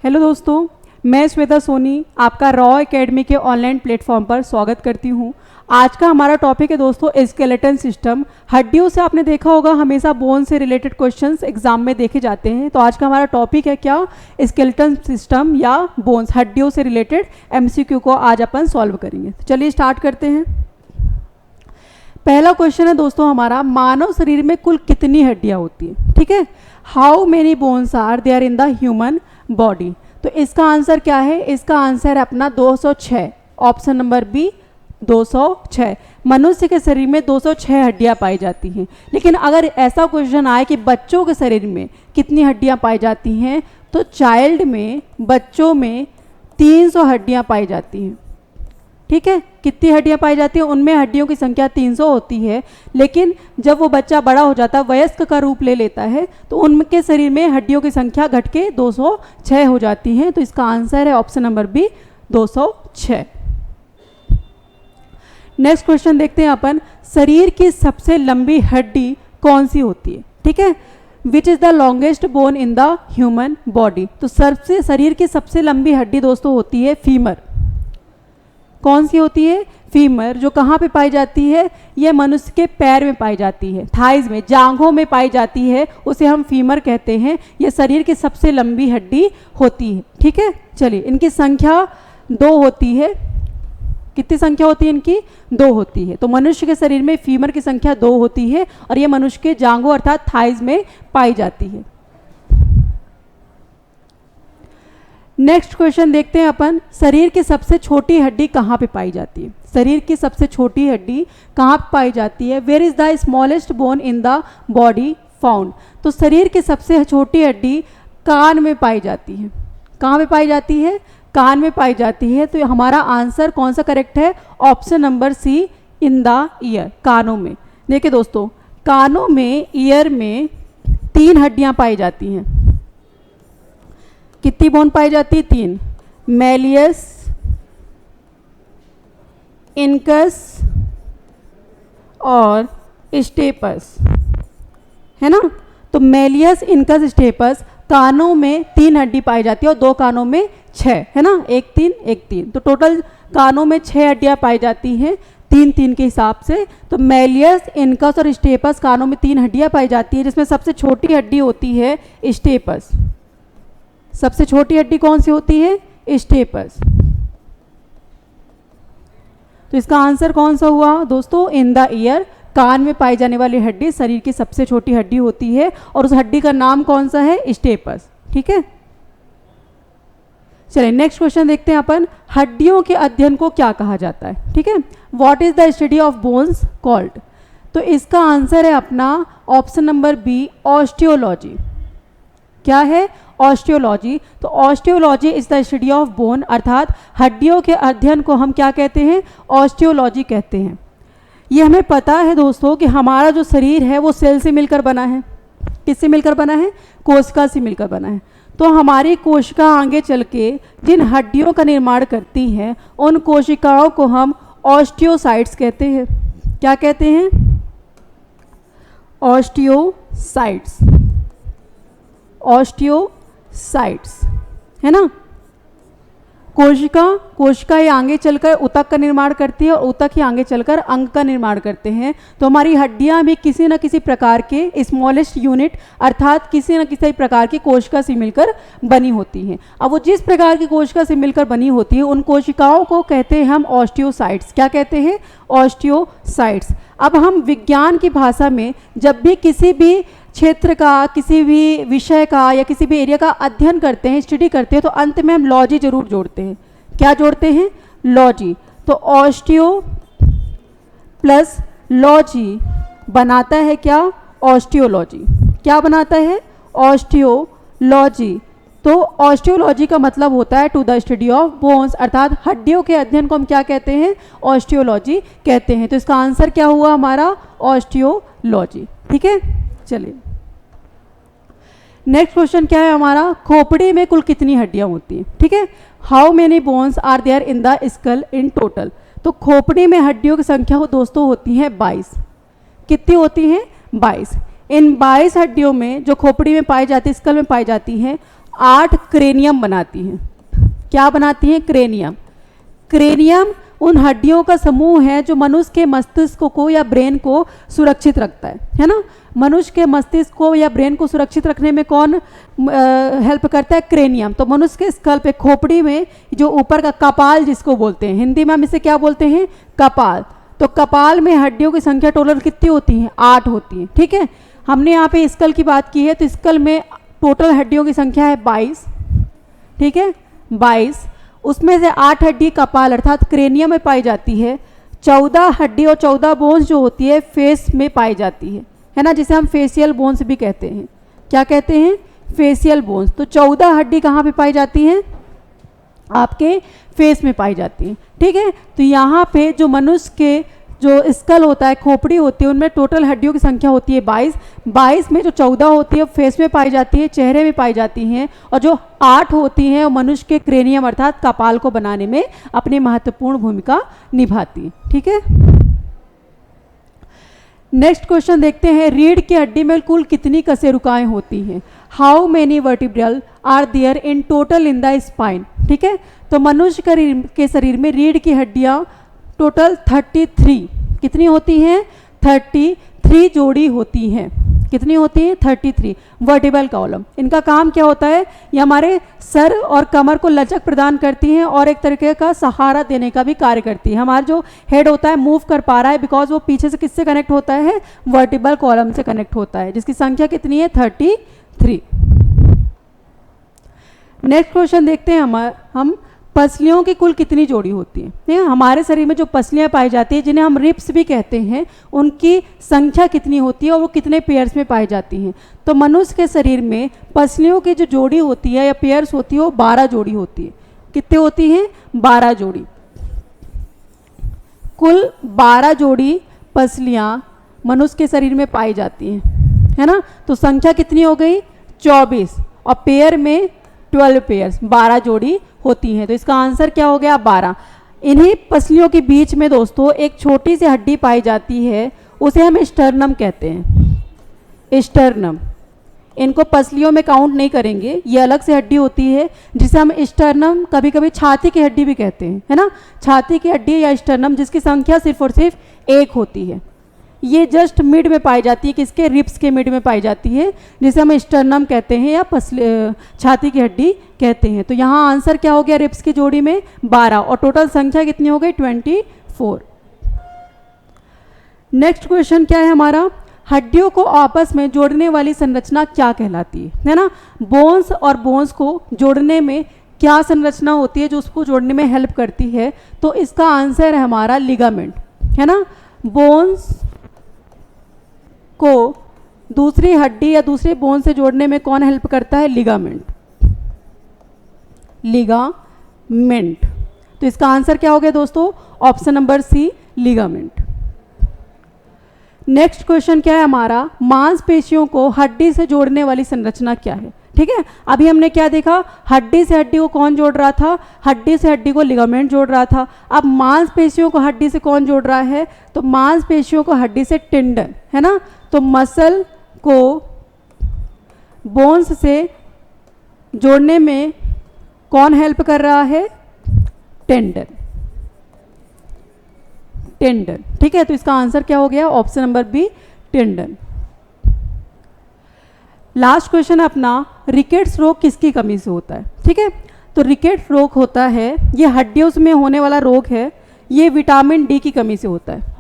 Hello दोस्तों, मैं श्वेता सोनी आपका रॉ एकेडमी के ऑनलाइन प्लेटफॉर्म पर स्वागत करती हूं। आज का हमारा टॉपिक है दोस्तों स्केलेटन सिस्टम। हड्डियों से आपने देखा होगा हमेशा बोन से रिलेटेड क्वेश्चंस एग्जाम में देखे जाते हैं। तो आज का हमारा टॉपिक है क्या, स्केलेटन सिस्टम या बोन्स, हड्डियों से रिलेटेड एमसीक्यू को आज अपन सॉल्व करेंगे। तो चलिए स्टार्ट करते हैं। पहला क्वेश्चन है दोस्तों हमारा, मानव शरीर में कुल कितनी हड्डियां होती हैं। ठीक है, how many bones are there in the human body. तो इसका आंसर क्या है, इसका आंसर है अपना 206, ऑप्शन नंबर बी 206। मनुष्य के शरीर में 206 हड्डियां पाई जाती हैं। लेकिन अगर ऐसा क्वेश्चन आए कि बच्चों के शरीर में कितनी हड्डियां पाई जाती हैं, तो चाइल्ड में, बच्चों में 300 हड्डियां पाई जाती हैं। ठीक है, कितनी हड्डियां पाई जाती हैं, उनमें हड्डियों की संख्या 300 होती है। लेकिन जब वो बच्चा बड़ा हो जाता है, वयस्क का रूप ले लेता है, तो उनके शरीर में हड्डियों की संख्या घट के 206 हो जाती है। तो इसका आंसर है option number B 206। Next question देखते हैं अपन, शरीर की सबसे लंबी हड्डी कौन सी होती है। ठीक है, which is the longest bone in the human body. तो शरीर की सबसे लंबी हड्डी दोस्तों होती है फीमर। कौन सी होती है, फीमर। जो कहाँ पे पाई जाती है, यह मनुष्य के पैर में पाई जाती है, थाइज में, जांघों में पाई जाती है, उसे हम फीमर कहते हैं। यह शरीर की सबसे लंबी हड्डी होती है। ठीक है, चलिए इनकी संख्या 2 होती है। कितनी संख्या होती है इनकी, 2 होती है। तो मनुष्य के शरीर में फीमर की संख्या 2 होती है और यह मनुष्य के जांघों अर्थात थाइज में पाई जाती है। नेक्स्ट क्वेश्चन देखते हैं अपन, शरीर की सबसे छोटी हड्डी कहाँ पे पाई जाती है। शरीर की सबसे छोटी हड्डी कहाँ पे पाई जाती है, where is the smallest bone in the body found. तो शरीर की सबसे छोटी हड्डी कान में पाई जाती है। कहाँ पे पाई जाती है, कान में पाई जाती है। तो हमारा आंसर कौन सा करेक्ट है, option number C in the ear, कानों में। देखिए दोस्तों, कानों में, ईयर में 3 हड्डियाँ पाई जाती हैं। कितनी बोन पाई जाती है, 3, मैलियस, इनकस और स्टेपस, है ना। तो मैलियस, इनकस, स्टेपस, कानों में 3 हड्डी पाई जाती है और 2 कानों में 6, है ना, 1 3 1 3। तो टोटल कानों में 6 हड्डियां पाई जाती हैं 3 3 के हिसाब से। तो मैलियस, इनकस और स्टेपस कानों में 3 हड्डियां पाई जाती है, जिसमें सबसे छोटी हड्डी होती है स्टेपस। सबसे छोटी हड्डी कौन सी होती है, स्टेपस। तो इसका आंसर कौन सा हुआ दोस्तों, इन द ईयर, कान में पाई जाने वाली हड्डी शरीर की सबसे छोटी हड्डी होती है और उस हड्डी का नाम कौन सा है, स्टेपस। ठीक है, चलिए नेक्स्ट क्वेश्चन देखते हैं अपन, हड्डियों के अध्ययन को क्या कहा जाता है। ठीक है, what is the study of bones called. तो इसका आंसर है अपना ऑप्शन नंबर बी, ऑस्टियोलॉजी। क्या है, ऑस्टियोलॉजी। तो osteology is the study of bone, अर्थात हड्डियों के अध्ययन को हम क्या कहते हैं, ऑस्टियोलॉजी कहते हैं। ये हमें पता है दोस्तों कि हमारा जो शरीर है वो सेल से मिलकर बना है। किससे मिलकर बना है, कोशिका से मिलकर बना है। तो हमारी कोशिका आगे चल के जिन हड्डियों का निर्माण करती हैं, उन कोशिकाओं को हम ऑस्टियोसाइट्स कहते हैं। क्या कहते हैं, ऑस्टियोसाइट्स, ऑस्टियोसाइट्स, है ना। कोशिका ही आगे चलकर ऊतक का निर्माण करती है और ऊतक ही आगे चलकर अंग का निर्माण करते हैं। तो हमारी हड्डियां भी किसी न किसी प्रकार के स्मॉलेस्ट यूनिट अर्थात किसी न किसी प्रकार की कोशिका से मिलकर बनी होती हैं। अब वो जिस प्रकार की कोशिका से मिलकर बनी होती है, उन कोशिकाओं को कहते हैं हम ऑस्टियोसाइट्स। क्या कहते हैं, ऑस्टियोसाइट्स। अब हम विज्ञान की भाषा में जब भी किसी भी क्षेत्र का, किसी भी विषय का या किसी भी एरिया का अध्ययन करते हैं, स्टडी करते हैं, तो अंत में हम लॉजी जरूर जोड़ते हैं। क्या जोड़ते हैं, लॉजी। तो ऑस्टियो प्लस लॉजी बनाता है क्या, ऑस्टियोलॉजी। क्या बनाता है, ऑस्टियोलॉजी। तो ऑस्टियोलॉजी का मतलब होता है to the study of bones, अर्थात हड्डियों के अध्ययन को हम क्या कहते हैं, ऑस्टियोलॉजी कहते हैं। तो इसका आंसर क्या हुआ हमारा, ऑस्टियोलॉजी। ठीक है, चलिए नेक्स्ट क्वेश्चन क्या है हमारा, खोपड़ी में कुल कितनी हड्डियां होती हैं। ठीक है, how many bones are there in the skull in total. तो खोपड़ी में हड्डियों की संख्या दोस्तों होती है 22। कितनी होती हैं, 22। इन 22 हड्डियों में जो खोपड़ी में पाई जाती है, स्कल में पाई जाती हैं, 8 क्रेनियम बनाती हैं। क्या बनाती हैं? क्रेनियम। क्रेनियम उन हड्डियों का समूह है जो मनुष्य के मस्तिष्क को या ब्रेन को सुरक्षित रखता है ना। मनुष्य के मस्तिष्क को या ब्रेन को सुरक्षित रखने में कौन हेल्प करता है? क्रेनियम। तो मनुष्य के स्कल पे, खोपड़ी में जो ऊपर का कपाल जिसको बोलते हैं, हिंदी में हम इसे क्या बोलते हैं? कपाल। तो कपाल में हड्डियों की संख्या टोटल कितनी होती है? 8 होती है। ठीक है, हमने यहाँ पे स्कल की बात की है, तो स्कल में टोटल हड्डियों की संख्या है 22। ठीक है, 22। उसमें से 8 हड्डी कपाल अर्थात क्रेनियम में पाई जाती है। 14 हड्डी और 14 बोन्स जो होती है फेस में पाई जाती है ना, जिसे हम फेशियल बोन्स भी कहते हैं। क्या कहते हैं? Facial bones. तो 14 हड्डी कहाँ पे पाई जाती हैं? आपके फेस में पाई जाती है। ठीक है, तो यहाँ पे जो मनुष्य के जो स्कल होता है, खोपड़ी होती है, उनमें टोटल हड्डियों की संख्या होती है 22। 22 में जो 14 होती है फेस में पाई जाती है, चेहरे में पाई जाती हैं, और जो 8 होती हैं वो मनुष्य के क्रेनियम अर्थात कपाल को बनाने में अपनी महत्वपूर्ण भूमिका निभाती है। ठीक है, नेक्स्ट क्वेश्चन देखते हैं। रीढ़ की हड्डी में कुल कितनी कशेरुकाएं होती हैं? How many vertebral are there in total in the spine? ठीक है, तो मनुष्य के शरीर में रीढ़ की हड्डियां टोटल 33 कितनी होती हैं? 33 जोड़ी होती हैं। कितनी होती हैं? 33 वर्टिब्रल कॉलम। इनका काम क्या होता है? ये हमारे सर और कमर को लचक प्रदान करती हैं और एक तरीके का सहारा देने का भी कार्य करती है। हमारा जो हेड होता है मूव कर पा रहा है बिकॉज वो पीछे से किससे कनेक्ट होता है? वर्टिब्रल कॉलम से कनेक्ट होता है, जिसकी संख्या कितनी है? 33। नेक्स्ट क्वेश्चन देखते हैं हम पसलियों की कुल कितनी जोड़ी होती है? ठीक है, हमारे शरीर में जो पसलियां पाई जाती है जिन्हें हम रिब्स भी कहते हैं, उनकी संख्या कितनी होती है और वो कितने पेयर्स में पाई जाती हैं? तो मनुष्य के शरीर में पसलियों की जो जोड़ी होती है या पेयर्स होती है वो 12 जोड़ी होती है। कितने होती हैं? 12 जोड़ी। कुल 12 जोड़ी पसलियां मनुष्य के शरीर में पाई जाती हैं, है ना। तो संख्या कितनी हो गई? 24, और पेयर में 12 पेयर्स, 12 जोड़ी होती हैं। तो इसका आंसर क्या हो गया? 12। इन्हीं पसलियों के बीच में दोस्तों एक छोटी सी हड्डी पाई जाती है, उसे हम स्टर्नम कहते हैं। स्टर्नम, इनको पसलियों में काउंट नहीं करेंगे, ये अलग से हड्डी होती है जिसे हम स्टर्नम, कभी कभी छाती की हड्डी भी कहते हैं, है ना। छाती की हड्डी या स्टर्नम, जिसकी संख्या सिर्फ और सिर्फ 1 होती है। ये जस्ट मिड में पाई जाती है, किसके? रिब्स के मिड में पाई जाती है, जिसे हम स्टर्नम कहते हैं या छाती की हड्डी कहते हैं। तो यहाँ आंसर क्या हो गया? रिब्स की जोड़ी में 12, और टोटल संख्या कितनी हो गई? 24। नेक्स्ट क्वेश्चन क्या है हमारा? हड्डियों को आपस में जोड़ने वाली संरचना क्या कहलाती है ना। बोन्स और बोन्स को जोड़ने में क्या संरचना होती है जो उसको जोड़ने में हेल्प करती है? तो इसका आंसर है हमारा लिगामेंट, है ना। बोन्स को दूसरी हड्डी या दूसरे बोन से जोड़ने में कौन हेल्प करता है? लिगामेंट। लिगामेंट। तो इसका आंसर क्या हो गया दोस्तों? Option number C, ligament. Next question क्या है हमारा? मांसपेशियों को हड्डी से जोड़ने वाली संरचना क्या है? ठीक है, अभी हमने क्या देखा? हड्डी से हड्डी को कौन जोड़ रहा था? हड्डी से हड्डी को लिगामेंट जोड़ रहा था। अब मांसपेशियों को हड्डी से कौन जोड़ रहा है? तो मांसपेशियों को हड्डी से टेंडन, है ना। तो मसल को बोन्स से जोड़ने में कौन हेल्प कर रहा है? टेंडन। टेंडन, ठीक है। तो इसका आंसर क्या हो गया? Option number B, tendon. Last question अपना, रिकेट्स रोग किसकी कमी से होता है? ठीक है, तो रिकेट्स रोग होता है, ये हड्डियों में होने वाला रोग है, ये विटामिन डी की कमी से होता है।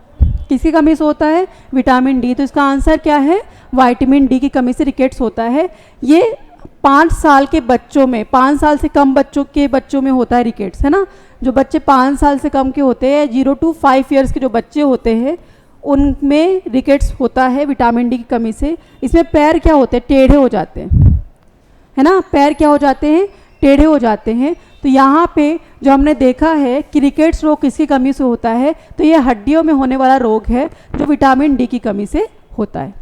किसकी कमी से होता है? Vitamin D. तो इसका आंसर क्या है? विटामिन डी की कमी से रिकेट्स होता है। ये 5 साल के बच्चों में, 5 साल से कम बच्चों में होता है रिकेट्स, है ना। जो बच्चे 5 साल से कम के होते हैं, 0 to 5 ईयर्स के जो बच्चे होते हैं, उनमें रिकेट्स होता है विटामिन डी की कमी से। इसमें पैर क्या होते हैं? टेढ़े हो जाते हैं, है ना। पैर क्या हो जाते हैं? टेढ़े हो जाते हैं। तो यहाँ पे जो हमने देखा है कि रिकेट्स रोग किसकी कमी से होता है, तो ये हड्डियों में होने वाला रोग है जो विटामिन डी की कमी से होता है।